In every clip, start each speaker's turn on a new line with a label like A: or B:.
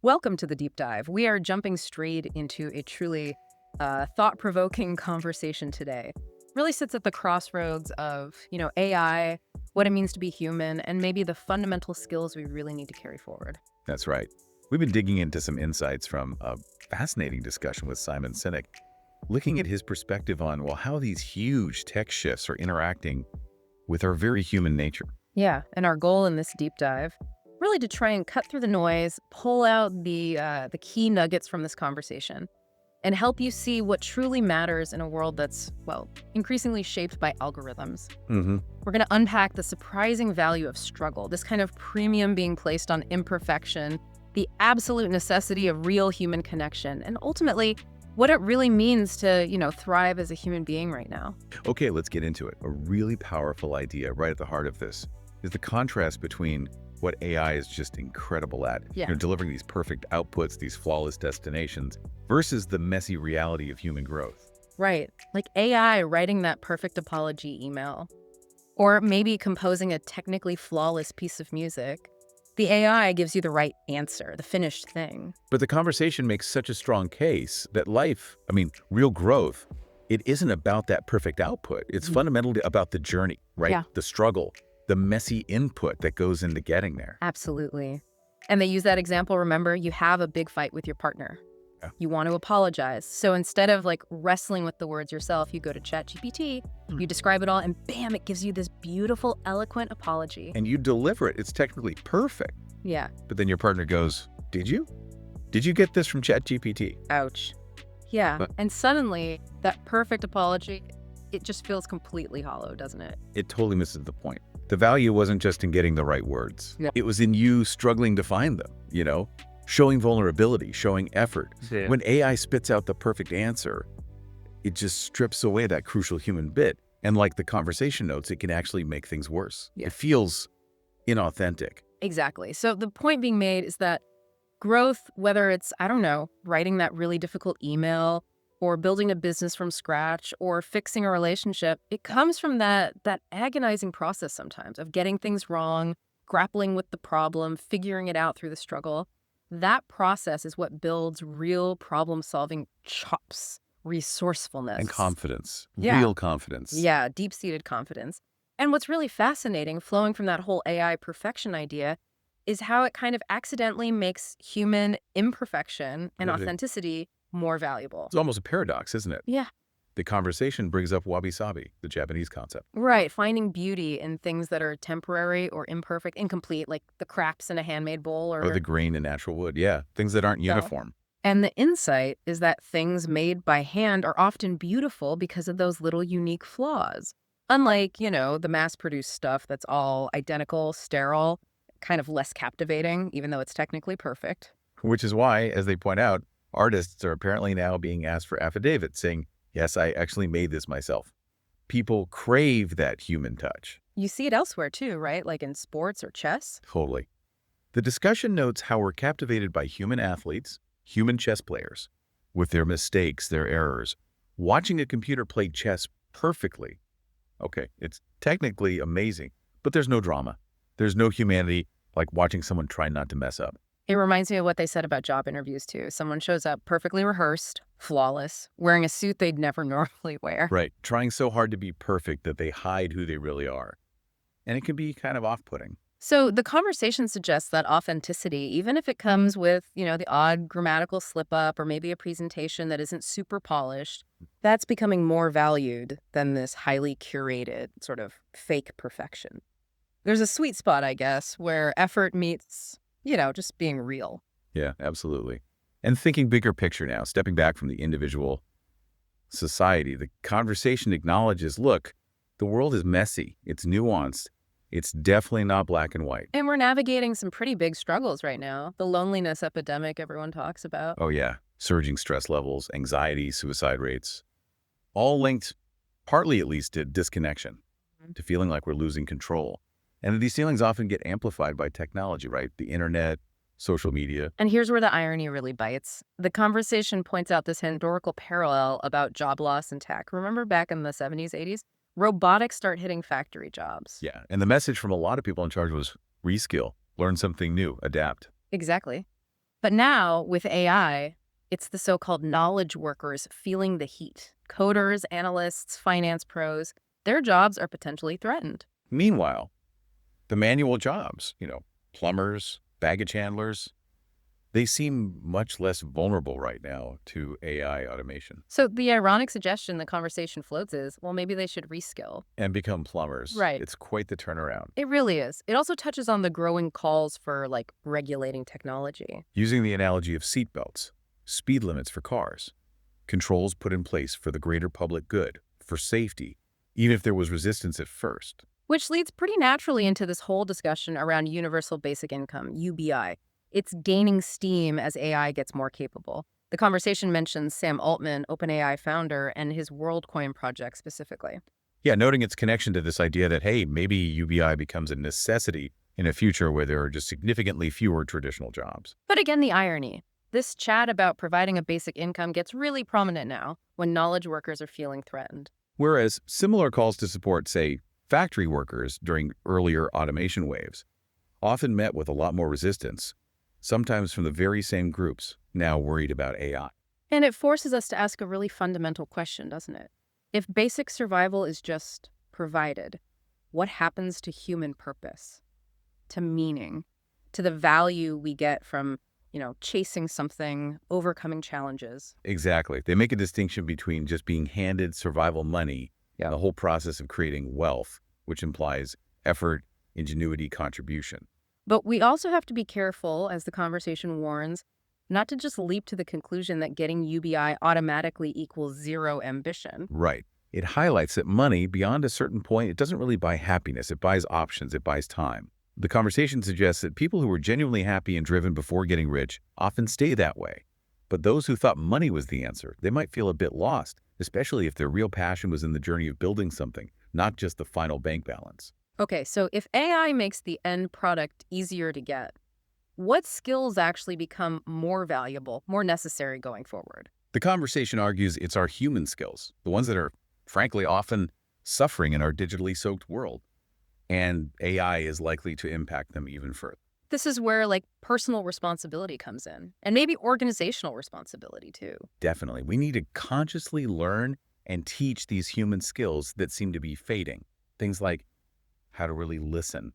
A: Welcome to the deep dive. We are jumping straight into a truly thought-provoking conversation today. Really sits at the crossroads of, AI, what it means to be human, and maybe the fundamental skills we really need to carry forward.
B: That's right. We've been digging into some insights from a fascinating discussion with Simon Sinek, looking at his perspective on, well, how these huge tech shifts are interacting with our very human nature.
A: Yeah, and our goal in this deep dive, really to try and cut through the noise, pull out the key nuggets from this conversation, and help you see what truly matters in a world that's, well, increasingly shaped by algorithms.
B: Mm-hmm.
A: We're going to unpack the surprising value of struggle, this kind of premium being placed on imperfection, the absolute necessity of real human connection, and ultimately, what it really means to, thrive as a human being right now.
B: Okay, let's get into it. A really powerful idea right at the heart of this is the contrast between what AI is just incredible at,
A: Yeah.
B: delivering these perfect outputs, these flawless destinations, versus the messy reality of human growth.
A: Right. Like AI writing that perfect apology email, or maybe composing a technically flawless piece of music. The AI gives you the right answer, the finished thing.
B: But the conversation makes such a strong case that life, real growth, it isn't about that perfect output. It's fundamentally about the journey, right?
A: Yeah.
B: The struggle, the messy input that goes into getting there.
A: Absolutely. And they use that example. Remember, you have a big fight with your partner.
B: Yeah.
A: You want to apologize. So instead of like wrestling with the words yourself, you go to ChatGPT, you describe it all, and bam, it gives you this beautiful, eloquent apology.
B: And you deliver it. It's technically perfect.
A: Yeah.
B: But then your partner goes, did you? Did you get this from ChatGPT?
A: Ouch. Yeah.
B: But-
A: And suddenly, that perfect apology, it just feels completely hollow, doesn't it?
B: It totally misses the point. The value wasn't just in getting the right words.
A: Yeah.
B: It was in you struggling to find them, showing vulnerability, showing effort.
C: Yeah.
B: When AI spits out the perfect answer, it just strips away that crucial human bit. And like the conversation notes, it can actually make things worse.
A: Yeah.
B: It feels inauthentic.
A: Exactly. So the point being made is that growth, whether it's, I don't know, writing that really difficult email or building a business from scratch or fixing a relationship, it comes from that agonizing process sometimes of getting things wrong, grappling with the problem, figuring it out through the struggle. That process is what builds real problem-solving chops, resourcefulness.
B: And confidence,
A: Yeah.
B: real confidence.
A: Yeah, deep-seated confidence. And what's really fascinating, flowing from that whole AI perfection idea, is how it kind of accidentally makes human imperfection and
B: Really?
A: authenticity more valuable.
B: It's almost a paradox, isn't it?
A: Yeah.
B: The conversation brings up wabi-sabi, the Japanese concept.
A: Right, finding beauty in things that are temporary or imperfect, incomplete, like the cracks in a handmade bowl
B: Or the grain in natural wood. Yeah, things that aren't uniform.
A: And the insight is that things made by hand are often beautiful because of those little unique flaws. Unlike, the mass-produced stuff that's all identical, sterile, kind of less captivating, even though it's technically perfect.
B: Which is why, as they point out, artists are apparently now being asked for affidavits saying, yes, I actually made this myself. People crave that human touch.
A: You see it elsewhere too, right? Like in sports or chess.
B: Totally. The discussion notes how we're captivated by human athletes, human chess players, with their mistakes, their errors, watching a computer play chess perfectly. Okay, it's technically amazing, but there's no drama. There's no humanity like watching someone try not to mess up.
A: It reminds me of what they said about job interviews too. Someone shows up perfectly rehearsed, flawless, wearing a suit they'd never normally wear.
B: Right, trying so hard to be perfect that they hide who they really are. And it can be kind of off-putting.
A: So the conversation suggests that authenticity, even if it comes with, the odd grammatical slip up or maybe a presentation that isn't super polished, that's becoming more valued than this highly curated sort of fake perfection. There's a sweet spot, I guess, where effort meets, just being real.
B: Yeah, absolutely. And thinking bigger picture now, stepping back from the individual society, the conversation acknowledges, look, the world is messy, it's nuanced, it's definitely not black and white.
A: And we're navigating some pretty big struggles right now. The loneliness epidemic everyone talks about.
B: Oh yeah, surging stress levels, anxiety, suicide rates, all linked, partly at least, to disconnection, to feeling like we're losing control. And these feelings often get amplified by technology, right? The internet, social media.
A: And here's where the irony really bites. The conversation points out this historical parallel about job loss in tech. Remember back in the 70s, 80s? Robotics start hitting factory jobs.
B: Yeah, and the message from a lot of people in charge was reskill, learn something new, adapt.
A: Exactly. But now, with AI, it's the so-called knowledge workers feeling the heat. Coders, analysts, finance pros, their jobs are potentially threatened.
B: Meanwhile, the manual jobs, plumbers, baggage handlers, they seem much less vulnerable right now to AI automation
A: So the ironic suggestion the conversation floats is, well, maybe they should reskill.
B: and become plumbers.
A: Right.
B: It's quite the turnaround.
A: It really is. It also touches on the growing calls for, like, regulating technology.
B: Using the analogy of seatbelts, speed limits for cars, controls put in place for the greater public good, for safety, even if there was resistance at first.
A: Which leads pretty naturally into this whole discussion around universal basic income, UBI. It's gaining steam as AI gets more capable. The conversation mentions Sam Altman, OpenAI founder, and his WorldCoin project specifically.
B: Yeah, noting its connection to this idea that, hey, maybe UBI becomes a necessity in a future where there are just significantly fewer traditional jobs.
A: But again, the irony. This chat about providing a basic income gets really prominent now when knowledge workers are feeling threatened.
B: Whereas similar calls to support, say, factory workers during earlier automation waves often met with a lot more resistance, sometimes from the very same groups now worried about AI.
A: And it forces us to ask a really fundamental question, doesn't it? If basic survival is just provided, what happens to human purpose, to meaning, to the value we get from, chasing something, overcoming challenges?
B: Exactly. They make a distinction between just being handed survival money and the whole process of creating wealth, which implies effort, ingenuity, contribution.
A: But we also have to be careful, as the conversation warns, not to just leap to the conclusion that getting UBI automatically equals zero ambition.
B: Right. It highlights that money, beyond a certain point, it doesn't really buy happiness. It buys options. It buys time. The conversation suggests that people who were genuinely happy and driven before getting rich often stay that way. But those who thought money was the answer, they might feel a bit lost, especially if their real passion was in the journey of building something, not just the final bank balance.
A: Okay, so if AI makes the end product easier to get, what skills actually become more valuable, more necessary going forward?
B: The conversation argues it's our human skills, the ones that are, frankly, often suffering in our digitally soaked world. And AI is likely to impact them even further.
A: This is where, like, personal responsibility comes in, and maybe organizational responsibility too.
B: Definitely. We need to consciously learn and teach these human skills that seem to be fading. Things like how to really listen,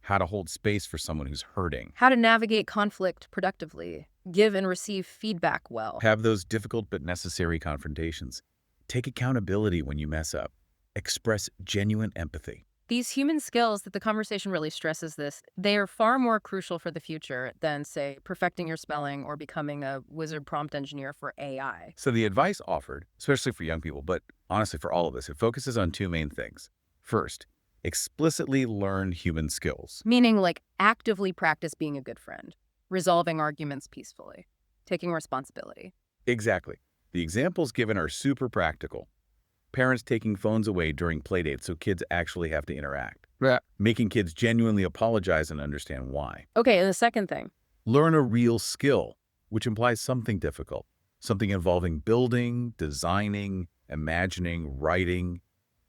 B: how to hold space for someone who's hurting,
A: How to navigate conflict productively, give and receive feedback well.
B: have those difficult but necessary confrontations, take accountability when you mess up, express genuine empathy.
A: These human skills that the conversation really stresses this, they are far more crucial for the future than, say, perfecting your spelling or becoming a wizard prompt engineer for AI.
B: So the advice offered, especially for young people, but honestly for all of us, it focuses on two main things. First, explicitly learn human skills.
A: Meaning, like, actively practice being a good friend, resolving arguments peacefully, taking responsibility.
B: Exactly. The examples given are super practical. Parents taking phones away during playdates so kids actually have to interact.
A: Yeah.
B: Making kids genuinely apologize and understand why.
A: Okay, and the second thing,
B: Learn a real skill, which implies something difficult. Something involving building, designing, imagining, writing.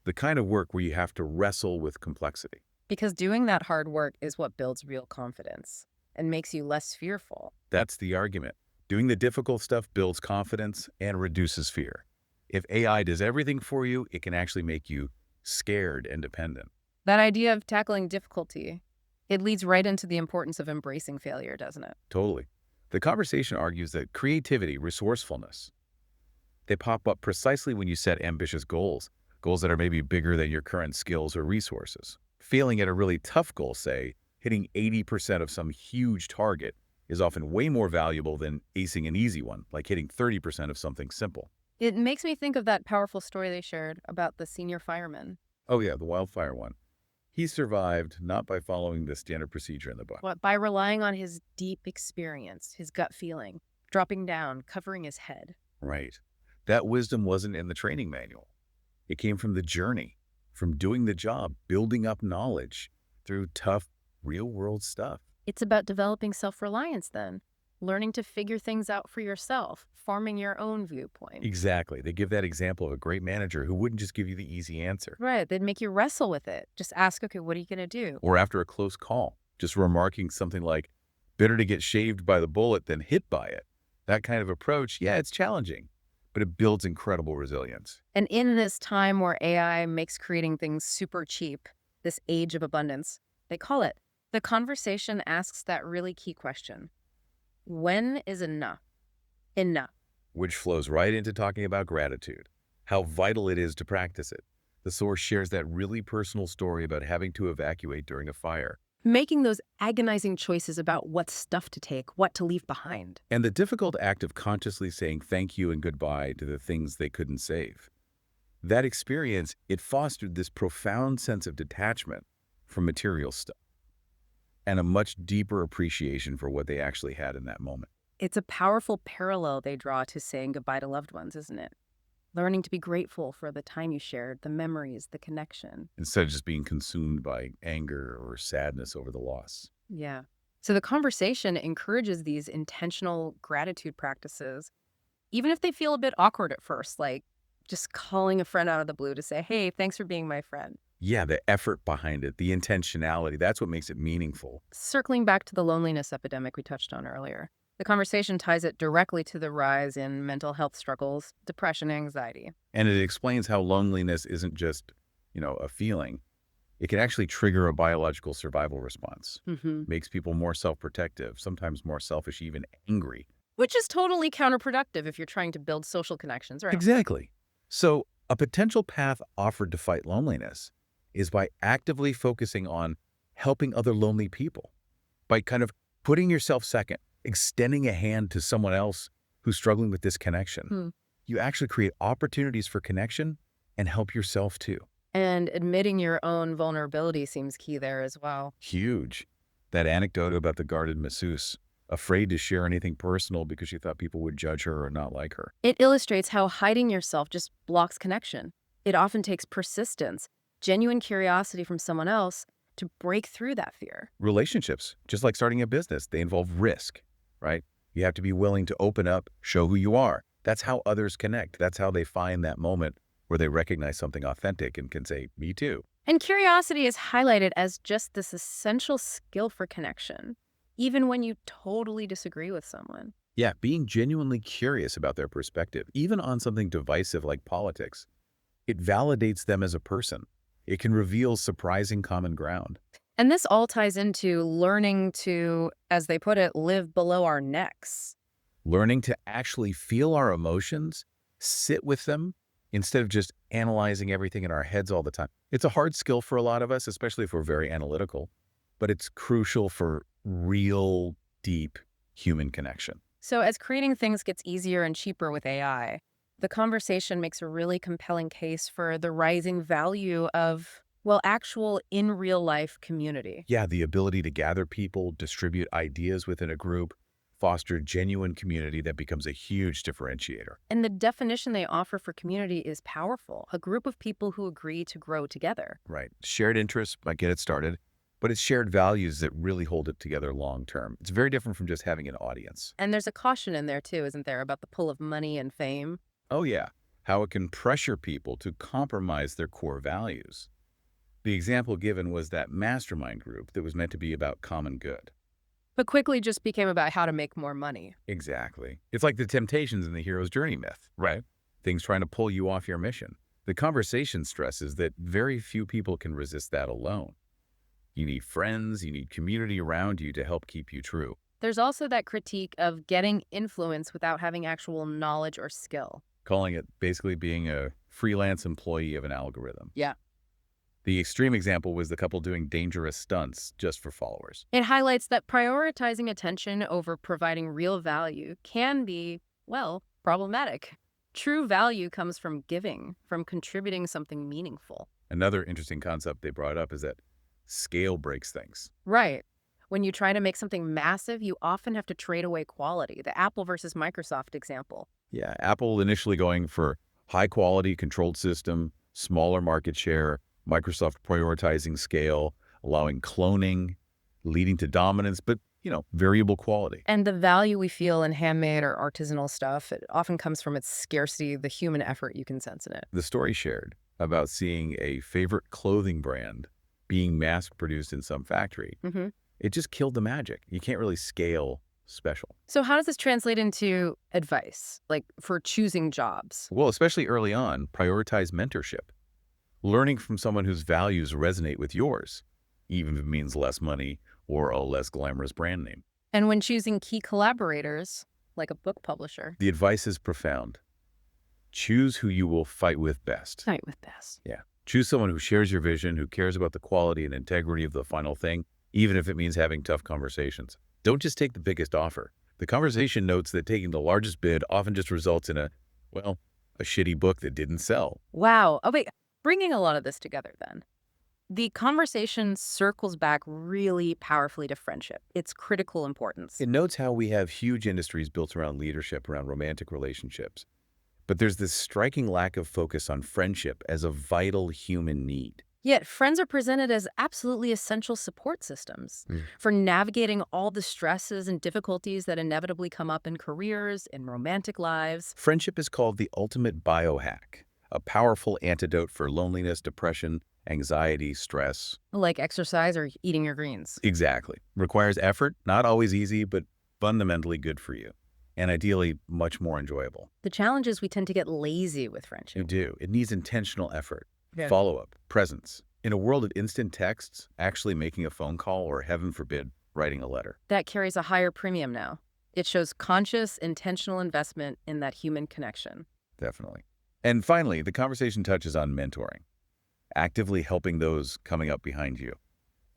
B: The kind of work where you have to wrestle with complexity.
A: because doing that hard work is what builds real confidence and makes you less fearful.
B: That's the argument. Doing the difficult stuff builds confidence and reduces fear. If AI does everything for you, it can actually make you scared and dependent.
A: That idea of tackling difficulty, it leads right into the importance of embracing failure, doesn't it?
B: Totally. The conversation argues that creativity, resourcefulness, they pop up precisely when you set ambitious goals, goals that are maybe bigger than your current skills or resources. Failing at a really tough goal, say, hitting 80% of some huge target, is often way more valuable than acing an easy one, like hitting 30% of something simple.
A: It makes me think of that powerful story they shared about the senior fireman.
B: Oh yeah, the wildfire one. He survived not by following the standard procedure in the book.
A: What, by relying on his deep experience, his gut feeling, dropping down, covering his head.
B: Right. That wisdom wasn't in the training manual. It came from the journey, from doing the job, building up knowledge through tough, real-world stuff.
A: It's about developing self-reliance then, learning to figure things out for yourself, forming your own viewpoint.
B: Exactly. They give that example of a great manager who wouldn't just give you the easy answer.
A: Right, they'd make you wrestle with it. Just ask, okay, what are you going to do?
B: Or after a close call, just remarking something like, Better to get shaved by the bullet than hit by it. That kind of approach, yeah, it's challenging, but it builds incredible resilience.
A: And in this time where AI makes creating things super cheap, this age of abundance, they call it, the conversation asks that really key question. When is enough? Enough.
B: Which flows right into talking about gratitude, how vital it is to practice it. The source shares that really personal story about having to evacuate during a fire,
A: Making those agonizing choices about what stuff to take, what to leave behind.
B: and the difficult act of consciously saying thank you and goodbye to the things they couldn't save. That experience, it fostered this profound sense of detachment from material stuff and a much deeper appreciation for what they actually had in that moment.
A: It's a powerful parallel they draw to saying goodbye to loved ones, isn't it? Learning to be grateful for the time you shared, the memories, the connection.
B: Instead of just being consumed by anger or sadness over the loss.
A: Yeah. So the conversation encourages these intentional gratitude practices, even if they feel a bit awkward at first, like just calling a friend out of the blue to say, hey, thanks for being my friend.
B: Yeah, the effort behind it, the intentionality, that's what makes it meaningful.
A: Circling back to the loneliness epidemic we touched on earlier, the conversation ties it directly to the rise in mental health struggles, depression, anxiety.
B: And it explains how loneliness isn't just, a feeling. It can actually trigger a biological survival response. Makes people more self-protective, sometimes more selfish, even angry.
A: Which is totally counterproductive if you're trying to build social connections, right?
B: Exactly. So a potential path offered to fight loneliness is by actively focusing on helping other lonely people, by kind of putting yourself second, extending a hand to someone else who's struggling with disconnection. You actually create opportunities for connection and help yourself too.
A: And admitting your own vulnerability seems key there as well.
B: Huge. That anecdote about the guarded masseuse, afraid to share anything personal because she thought people would judge her or not like her.
A: It illustrates how hiding yourself just blocks connection. It often takes persistence, genuine curiosity from someone else to break through that fear.
B: Relationships, just like starting a business, they involve risk, right? You have to be willing to open up, show who you are. That's how others connect. That's how they find that moment where they recognize something authentic and can say, me too.
A: And curiosity is highlighted as just this essential skill for connection, even when you totally disagree with someone.
B: Yeah, being genuinely curious about their perspective, even on something divisive like politics, it validates them as a person. It can reveal surprising common ground.
A: And this all ties into learning to, as they put it, live below our necks.
B: Learning to actually feel our emotions, sit with them, instead of just analyzing everything in our heads all the time. It's a hard skill for a lot of us, especially if we're very analytical, but it's crucial for real, deep human connection.
A: So as creating things gets easier and cheaper with AI, the conversation makes a really compelling case for the rising value of, well, actual in real life community.
B: Yeah, the ability to gather people, distribute ideas within a group, foster genuine community that becomes a huge differentiator.
A: And the definition they offer for community is powerful, a group of people who agree to grow together.
B: Right. Shared interests might get it started, but it's shared values that really hold it together long term. It's very different from just having an audience.
A: And there's a caution in there too, isn't there, about the pull of money and fame?
B: Oh yeah, how it can pressure people to compromise their core values. The example given was that mastermind group that was meant to be about common good.
A: But quickly just became about how to make more money.
B: Exactly. It's like the temptations in the hero's journey myth, right? Things trying to pull you off your mission. The conversation stresses that very few people can resist that alone. You need friends, you need community around you to help keep you true.
A: There's also that critique of getting influence without having actual knowledge or skill.
B: Calling it basically being a freelance employee of an algorithm.
A: Yeah.
B: The extreme example was the couple doing dangerous stunts just for followers.
A: It highlights that prioritizing attention over providing real value can be, well, problematic. True value comes from giving, from contributing something meaningful.
B: Another interesting concept they brought up is that scale breaks things.
A: Right. When you try to make something massive, you often have to trade away quality. The Apple versus Microsoft example.
B: Yeah, Apple initially going for high quality controlled system, smaller market share, Microsoft prioritizing scale, allowing cloning, leading to dominance, but, variable quality.
A: And the value we feel in handmade or artisanal stuff, it often comes from its scarcity, the human effort you can sense in it.
B: The story shared about seeing a favorite clothing brand being mass-produced in some factory. It just killed the magic. You can't really scale special.
A: So how does this translate into advice, like for choosing jobs?
B: Well, especially early on, prioritize mentorship. Learning from someone whose values resonate with yours, even if it means less money or a less glamorous brand name.
A: And when choosing key collaborators, like a book publisher,
B: The advice is profound. Choose who you will fight with best.
A: night with best.
B: Yeah. Choose someone who shares your vision, who cares about the quality and integrity of the final thing, even if it means having tough conversations. Don't just take the biggest offer. The conversation notes that taking the largest bid often just results in a shitty book that didn't sell.
A: Wow. Oh, wait. Bringing a lot of this together then. The conversation circles back really powerfully to friendship, its critical importance.
B: It notes how we have huge industries built around leadership, around romantic relationships. But there's this striking lack of focus on friendship as a vital human need.
A: Yet friends are presented as absolutely essential support systems
B: Mm.
A: for navigating all the stresses and difficulties that inevitably come up in careers, in romantic lives.
B: Friendship is called the ultimate biohack, a powerful antidote for loneliness, depression, anxiety, stress.
A: Like exercise or eating your greens.
B: Exactly. Requires effort, not always easy, but fundamentally good for you. And ideally, much more enjoyable.
A: The challenge is we tend to get lazy with
B: You
A: friendship.
B: do. It needs intentional effort,
A: Yeah.
B: follow-up, presence. In a world of instant texts, actually making a phone call or, heaven forbid, writing a letter.
A: That carries a higher premium now. It shows conscious, intentional investment in that human connection.
B: Definitely. And finally, the conversation touches on mentoring, actively helping those coming up behind you,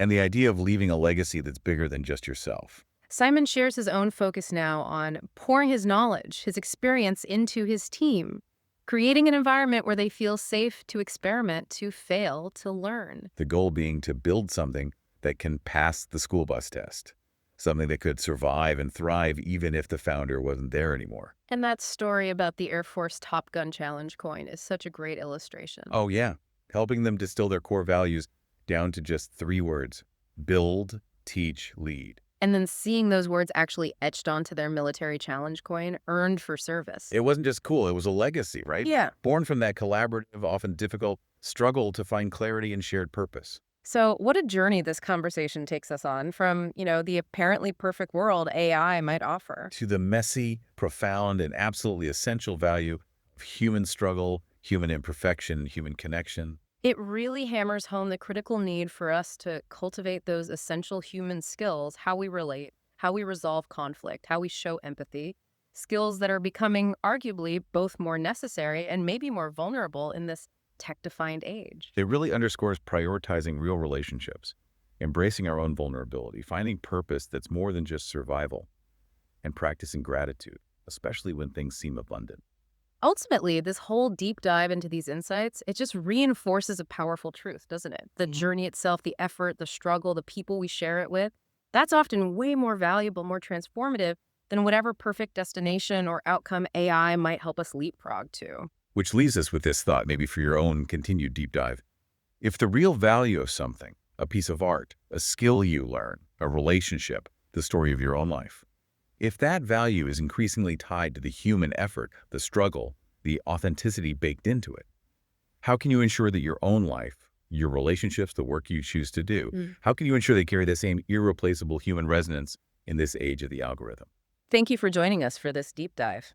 B: and the idea of leaving a legacy that's bigger than just yourself.
A: Simon shares his own focus now on pouring his knowledge, his experience into his team, creating an environment where they feel safe to experiment, to fail, to learn.
B: The goal being to build something that can pass the school bus test, something that could survive and thrive even if the founder wasn't there anymore.
A: And that story about the Air Force Top Gun Challenge coin is such a great illustration.
B: Oh yeah, helping them distill their core values down to just 3 words: build, teach, lead.
A: And then seeing those words actually etched onto their military challenge coin, earned for service.
B: It wasn't just cool, it was a legacy, right?
A: Yeah.
B: Born from that collaborative, often difficult struggle to find clarity and shared purpose.
A: So what a journey this conversation takes us on from, the apparently perfect world AI might offer.
B: To the messy, profound, and absolutely essential value of human struggle, human imperfection, human connection.
A: It really hammers home the critical need for us to cultivate those essential human skills, how we relate, how we resolve conflict, how we show empathy, skills that are becoming arguably both more necessary and maybe more vulnerable in this tech-defined age.
B: It really underscores prioritizing real relationships, embracing our own vulnerability, finding purpose that's more than just survival, and practicing gratitude, especially when things seem abundant.
A: Ultimately, this whole deep dive into these insights, it just reinforces a powerful truth, doesn't it? The journey itself, the effort, the struggle, the people we share it with, that's often way more valuable, more transformative than whatever perfect destination or outcome AI might help us leapfrog to.
B: Which leaves us with this thought, maybe for your own continued deep dive. If the real value of something, a piece of art, a skill you learn, a relationship, the story of your own life, if that value is increasingly tied to the human effort, the struggle, the authenticity baked into it, how can you ensure that your own life, your relationships, the work you choose to do, how can you ensure they carry the same irreplaceable human resonance in this age of the algorithm?
A: Thank you for joining us for this deep dive.